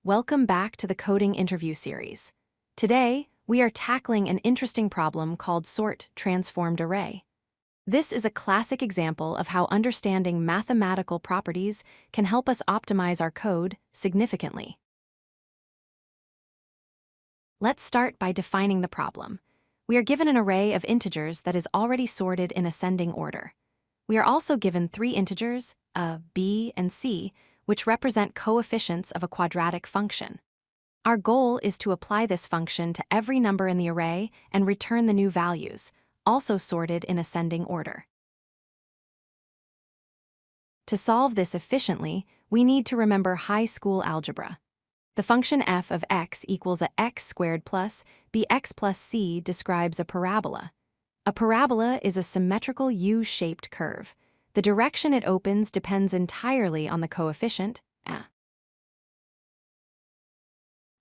Welcome back to the Coding Interview Series. Today, we are tackling an interesting problem called sort-transformed array. This is a classic example of how understanding mathematical properties can help us optimize our code significantly. Let's start by defining the problem. We are given an array of integers that is already sorted in ascending order. We are also given three integers, a, b, and c, which represent coefficients of a quadratic function. Our goal is to apply this function to every number in the array and return the new values, also sorted in ascending order. To solve this efficiently, we need to remember high school algebra. The function f of x equals a x squared plus bx plus c describes a parabola. A parabola is a symmetrical U-shaped curve. The direction it opens depends entirely on the coefficient, a.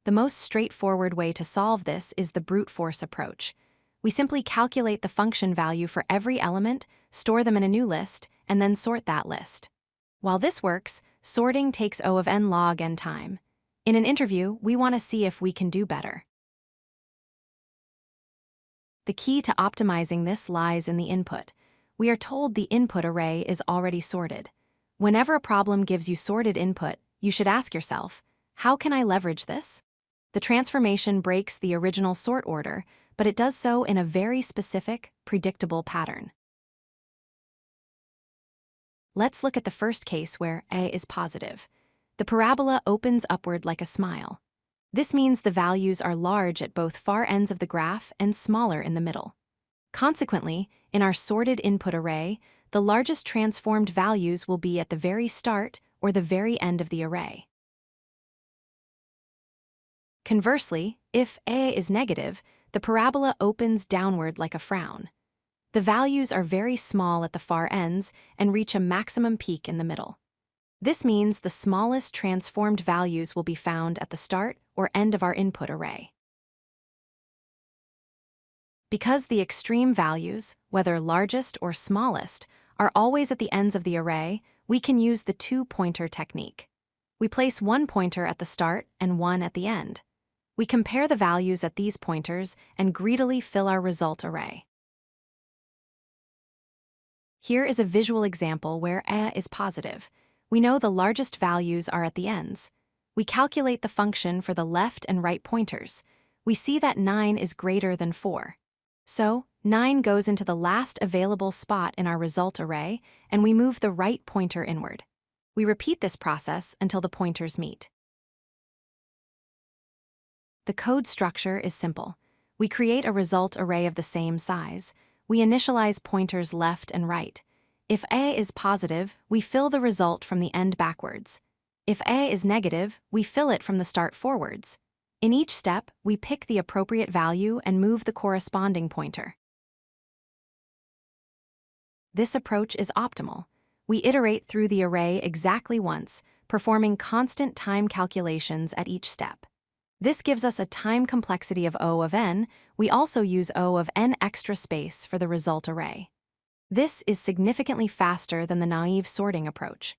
The most straightforward way to solve this is the brute force approach. We simply calculate the function value for every element, store them in a new list, and then sort that list. While this works, sorting takes O of n log n time. In an interview, we want to see if we can do better. The key to optimizing this lies in the input. We are told the input array is already sorted. Whenever a problem gives you sorted input, you should ask yourself, how can I leverage this? The transformation breaks the original sort order, but it does so in a very specific, predictable pattern. Let's look at the first case where a is positive. The parabola opens upward like a smile. This means the values are large at both far ends of the graph and smaller in the middle. Consequently, in our sorted input array, the largest transformed values will be at the very start or the very end of the array. Conversely, if a is negative, the parabola opens downward like a frown. The values are very small at the far ends and reach a maximum peak in the middle. This means the smallest transformed values will be found at the start or end of our input array. Because the extreme values, whether largest or smallest, are always at the ends of the array, we can use the two-pointer technique. We place one pointer at the start and one at the end. We compare the values at these pointers and greedily fill our result array. Here is a visual example where a is positive. We know the largest values are at the ends. We calculate the function for the left and right pointers. We see that 9 is greater than 4. So, 9 goes into the last available spot in our result array, and we move the right pointer inward. We repeat this process until the pointers meet. The code structure is simple. We create a result array of the same size. We initialize pointers left and right. If a is positive, we fill the result from the end backwards. If a is negative, we fill it from the start forwards. In each step, we pick the appropriate value and move the corresponding pointer. This approach is optimal. We iterate through the array exactly once, performing constant time calculations at each step. This gives us a time complexity of O of n. We also use O of n extra space for the result array. This is significantly faster than the naive sorting approach.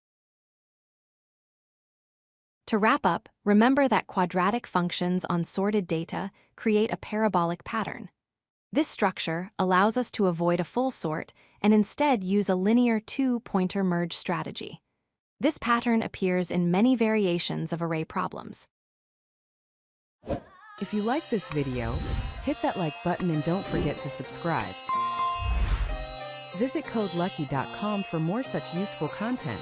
To wrap up, remember that quadratic functions on sorted data create a parabolic pattern. This structure allows us to avoid a full sort and instead use a linear two-pointer merge strategy. This pattern appears in many variations of array problems. If you like this video, hit that like button and don't forget to subscribe. Visit codelucky.com for more such useful content.